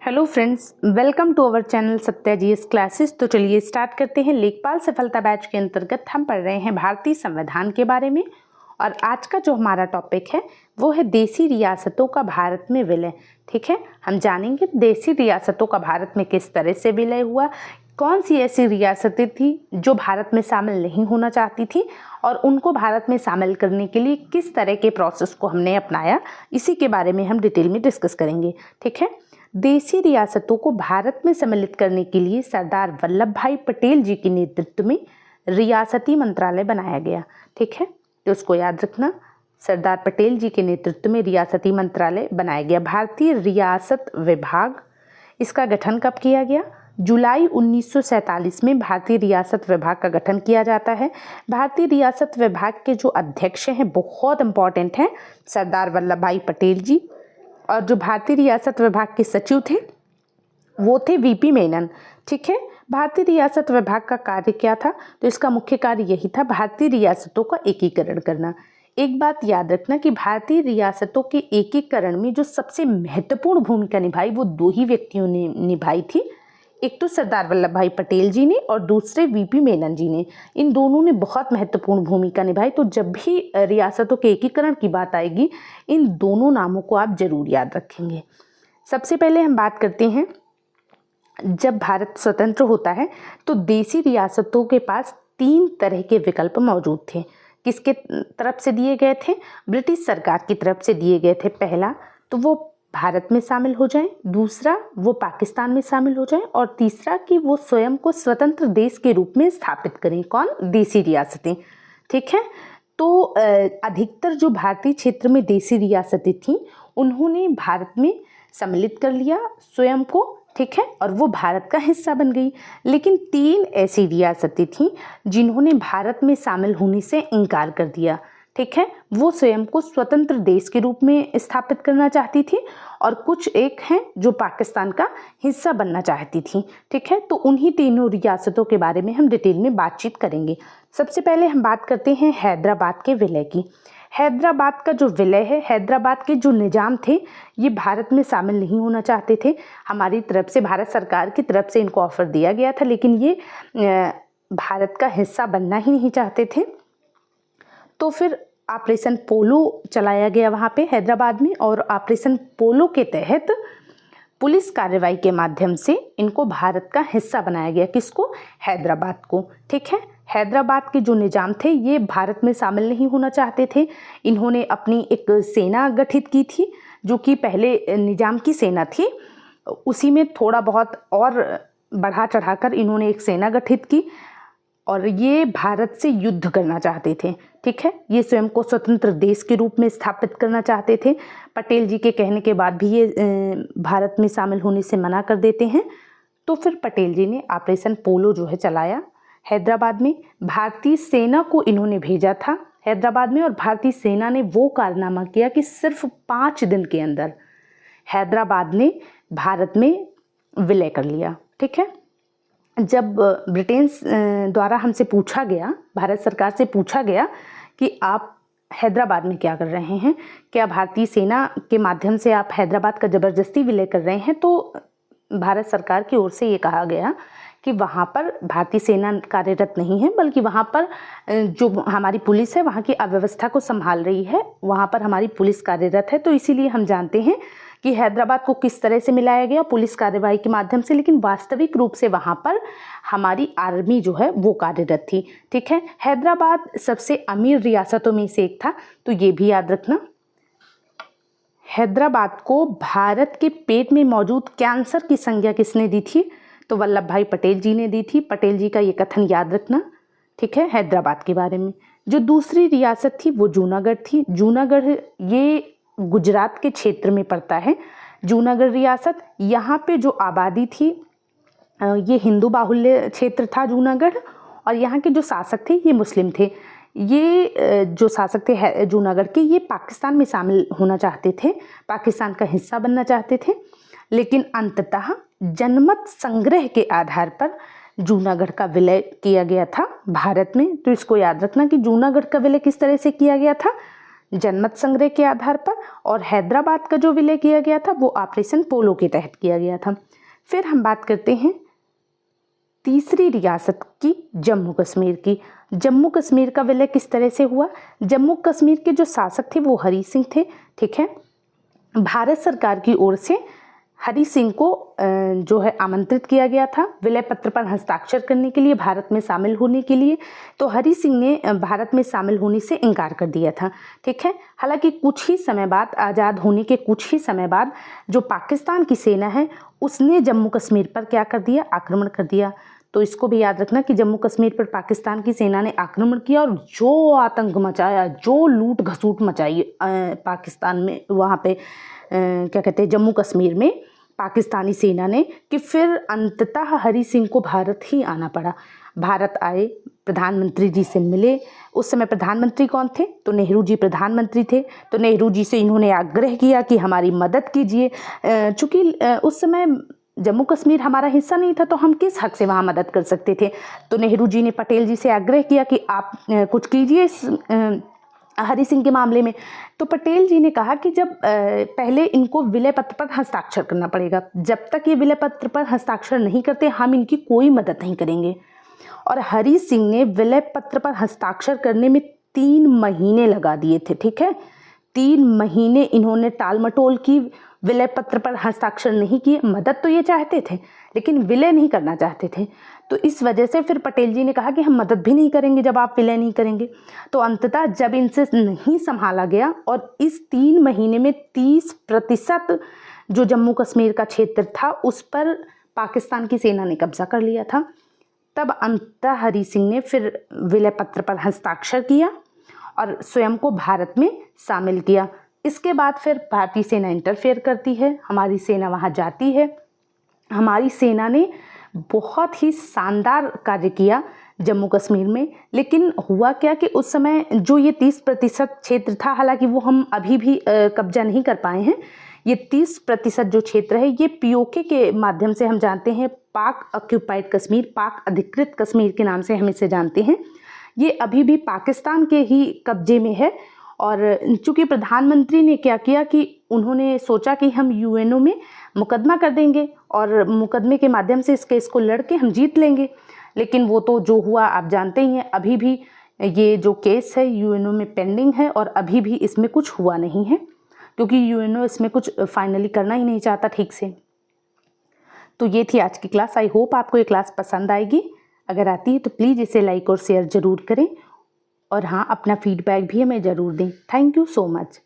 Hello friends, welcome to our channel Satya GS classes. तो चलिए start करते हैं। लेखपाल सफलता बैच के अंतर्गत हम पढ़ रहे हैं भारतीय संविधान के बारे में। और आज का जो हमारा टॉपिक है वो है देसी रियासतों का भारत में विलय। ठीक है, हम जानेंगे देसी रियासतों का भारत में किस तरह से विलय हुआ, कौन सी ऐसी रियासतें थी जो भारत में शामिल नहीं होना चाहती थी और उनको भारत में शामिल करने के लिए किस तरह के प्रोसेस को हमने अपनाया, इसी के बारे में हम डिटेल में डिस्कस करेंगे। ठीक है, देसी रियासतों को भारत में सम्मिलित करने के लिए सरदार वल्लभ भाई पटेल जी के नेतृत्व में रियासती मंत्रालय बनाया गया। ठीक है, तो उसको याद रखना, सरदार पटेल जी के नेतृत्व में रियासती मंत्रालय बनाया गया। भारतीय रियासत विभाग, इसका गठन कब किया गया? जुलाई 1947 में भारतीय रियासत विभाग का गठन किया जाता है। भारतीय रियासत विभाग के जो अध्यक्ष हैं बहुत इंपॉर्टेंट हैं, सरदार वल्लभ भाई पटेल जी। और जो भारतीय रियासत विभाग के सचिव थे वो थे वीपी मेनन। ठीक है, भारतीय रियासत विभाग का कार्य क्या था? तो इसका मुख्य कार्य यही था, भारतीय रियासतों का एकीकरण करना। एक बात याद रखना कि भारतीय रियासतों के एकीकरण में जो सबसे महत्वपूर्ण भूमिका निभाई वो दो ही व्यक्तियों ने निभाई थी। एक तो सरदार वल्लभ भाई पटेल जी ने और दूसरे वीपी मेनन जी ने। इन दोनों ने बहुत महत्वपूर्ण भूमिका निभाई। तो जब भी रियासतों के एकीकरण की बात आएगी इन दोनों नामों को आप जरूर याद रखेंगे। सबसे पहले हम बात करते हैं, जब भारत स्वतंत्र होता है तो देसी रियासतों के पास 3 तरह के विकल्प मौजूद थे। किसके तरफ से दिए गए थे? ब्रिटिश सरकार की तरफ से दिए गए थे। पहला तो वो भारत में शामिल हो जाएं, दूसरा वो पाकिस्तान में शामिल हो जाएं और तीसरा कि वो स्वयं को स्वतंत्र देश के रूप में स्थापित करें। कौन? देसी रियासतें। ठीक है, तो अधिकतर जो भारतीय क्षेत्र में देसी रियासतें थीं उन्होंने भारत में सम्मिलित कर लिया स्वयं को। ठीक है, और वो भारत का हिस्सा बन गई। लेकिन 3 ऐसी रियासतें थीं जिन्होंने भारत में शामिल होने से इनकार कर दिया। ठीक है, वो स्वयं को स्वतंत्र देश के रूप में स्थापित करना चाहती थी और कुछ एक हैं जो पाकिस्तान का हिस्सा बनना चाहती थी। ठीक है, तो उन्हीं तीनों रियासतों के बारे में हम डिटेल में बातचीत करेंगे। सबसे पहले हम बात करते हैं हैदराबाद के विलय की। हैदराबाद का जो विलय है, हैदराबाद के जो निजाम थे ये भारत में शामिल नहीं होना चाहते थे। हमारी तरफ से, भारत सरकार की तरफ से इनको ऑफर दिया गया था लेकिन ये भारत का हिस्सा बनना ही नहीं चाहते थे। तो फिर ऑपरेशन पोलो चलाया गया वहाँ पे हैदराबाद में और ऑपरेशन पोलो के तहत पुलिस कार्रवाई के माध्यम से इनको भारत का हिस्सा बनाया गया। किसको? हैदराबाद को। ठीक है, हैदराबाद के जो निजाम थे ये भारत में शामिल नहीं होना चाहते थे। इन्होंने अपनी एक सेना गठित की थी जो कि पहले निजाम की सेना थी, उसी में थोड़ा बहुत और बढ़ा चढ़ाकर इन्होंने एक सेना गठित की और ये भारत से युद्ध करना चाहते थे। ठीक है, ये स्वयं को स्वतंत्र देश के रूप में स्थापित करना चाहते थे। पटेल जी के कहने के बाद भी ये भारत में शामिल होने से मना कर देते हैं। तो फिर पटेल जी ने ऑपरेशन पोलो जो है चलाया हैदराबाद में। भारतीय सेना को इन्होंने भेजा था हैदराबाद में और भारतीय सेना ने वो कारनामा किया कि सिर्फ 5 दिन के अंदर हैदराबाद ने भारत में विलय कर लिया। ठीक है, जब ब्रिटेन द्वारा हमसे पूछा गया, भारत सरकार से पूछा गया कि आप हैदराबाद में क्या कर रहे हैं, क्या भारतीय सेना के माध्यम से आप हैदराबाद का ज़बरदस्ती विलय कर रहे हैं, तो भारत सरकार की ओर से ये कहा गया कि वहाँ पर भारतीय सेना कार्यरत नहीं है बल्कि वहाँ पर जो हमारी पुलिस है वहाँ की अव्यवस्था को संभाल रही है, वहाँ पर हमारी पुलिस कार्यरत है। तो इसीलिए हम जानते हैं कि हैदराबाद को किस तरह से मिलाया गया, पुलिस कार्रवाई के माध्यम से, लेकिन वास्तविक रूप से वहाँ पर हमारी आर्मी जो है वो कार्यरत थी। ठीक है, हैदराबाद सबसे अमीर रियासतों में से एक था, तो ये भी याद रखना। हैदराबाद को भारत के पेट में मौजूद कैंसर की संज्ञा किसने दी थी? तो वल्लभ भाई पटेल जी ने दी थी। पटेल जी का ये कथन याद रखना। ठीक है, हैदराबाद के बारे में। जो दूसरी रियासत थी वो जूनागढ़ थी। जूनागढ़ ये गुजरात के क्षेत्र में पड़ता है। जूनागढ़ रियासत, यहाँ पे जो आबादी थी ये हिंदू बाहुल्य क्षेत्र था जूनागढ़ और यहाँ के जो शासक थे ये मुस्लिम थे। ये जो शासक थे जूनागढ़ के, ये पाकिस्तान में शामिल होना चाहते थे, पाकिस्तान का हिस्सा बनना चाहते थे, लेकिन अंततः जनमत संग्रह के आधार पर जूनागढ़ का विलय किया गया था भारत में। तो इसको याद रखना कि जूनागढ़ का विलय किस तरह से किया गया था। जनमत संग्रह के आधार पर, और हैदराबाद का जो विलय किया गया था वो ऑपरेशन पोलो के तहत किया गया था। फिर हम बात करते हैं तीसरी रियासत की, जम्मू कश्मीर की। जम्मू कश्मीर का विलय किस तरह से हुआ? जम्मू कश्मीर के जो शासक थे वो हरि सिंह थे, ठीक है। भारत सरकार की ओर से हरि सिंह को जो है आमंत्रित किया गया था विलय पत्र पर हस्ताक्षर करने के लिए, भारत में शामिल होने के लिए। तो हरि सिंह ने भारत में शामिल होने से इनकार कर दिया था, ठीक है। हालांकि कुछ ही समय बाद, आज़ाद होने के कुछ ही समय बाद, जो पाकिस्तान की सेना है उसने जम्मू कश्मीर पर क्या कर दिया? आक्रमण कर दिया। तो इसको भी याद रखना कि जम्मू कश्मीर पर पाकिस्तान की सेना ने आक्रमण किया और जो आतंक मचाया, जो लूट घसूट मचाई पाकिस्तान में, वहाँ पे क्या कहते हैं, जम्मू कश्मीर में पाकिस्तानी सेना ने, कि फिर अंततः हरि सिंह को भारत ही आना पड़ा। भारत आए, प्रधानमंत्री जी से मिले। उस समय प्रधानमंत्री कौन थे? तो नेहरू जी प्रधानमंत्री थे। तो नेहरू जी से इन्होंने आग्रह किया कि हमारी मदद कीजिए। चूँकि उस समय जम्मू कश्मीर हमारा हिस्सा नहीं था तो हम किस हक से वहाँ मदद कर सकते थे। तो नेहरू जी ने पटेल जी से आग्रह किया कि आप कुछ कीजिए इस हरि सिंह के मामले में। तो पटेल जी ने कहा कि जब पहले इनको विलय पत्र पर हस्ताक्षर करना पड़ेगा, जब तक ये विलय पत्र पर हस्ताक्षर नहीं करते हम इनकी कोई मदद नहीं करेंगे। और हरि सिंह ने विलय पत्र पर हस्ताक्षर करने में 3 महीने लगा दिए थे, ठीक है। 3 महीने इन्होंने टाल मटोल की, विलय पत्र पर हस्ताक्षर नहीं किए। मदद तो ये चाहते थे लेकिन विलय नहीं करना चाहते थे। तो इस वजह से फिर पटेल जी ने कहा कि हम मदद भी नहीं करेंगे जब आप विलय नहीं करेंगे। तो अंततः जब इनसे नहीं संभाला गया और इस 3 महीने में 30% जो जम्मू कश्मीर का क्षेत्र था उस पर पाकिस्तान की सेना ने कब्जा कर लिया था, तब अंततः हरि सिंह ने फिर विलय पत्र पर हस्ताक्षर किया और स्वयं को भारत में शामिल किया। इसके बाद फिर भारतीय सेना इंटरफेयर करती है, हमारी सेना वहाँ जाती है। हमारी सेना ने बहुत ही शानदार कार्य किया जम्मू कश्मीर में। लेकिन हुआ क्या कि उस समय जो ये 30% क्षेत्र था, हालांकि वो हम अभी भी कब्जा नहीं कर पाए हैं। ये 30% जो क्षेत्र है ये पीओके के माध्यम से हम जानते हैं, पाक ऑक्यूपाइड कश्मीर, पाक अधिकृत कश्मीर के नाम से हम इसे जानते हैं। ये अभी भी पाकिस्तान के ही कब्जे में है। और चूँकि प्रधानमंत्री ने क्या किया कि उन्होंने सोचा कि हम यूएनओ में मुकदमा कर देंगे और मुकदमे के माध्यम से इस केस को लड़के हम जीत लेंगे। लेकिन वो तो जो हुआ आप जानते ही हैं। अभी भी ये जो केस है यूएनओ में पेंडिंग है और अभी भी इसमें कुछ हुआ नहीं है, क्योंकि यूएनओ इसमें कुछ फाइनली करना ही नहीं चाहता ठीक से। तो ये थी आज की क्लास। आई होप आपको ये क्लास पसंद आएगी। अगर आती है तो प्लीज़ इसे लाइक और शेयर ज़रूर करें और हाँ, अपना फीडबैक भी हमें ज़रूर दें। Thank you so much.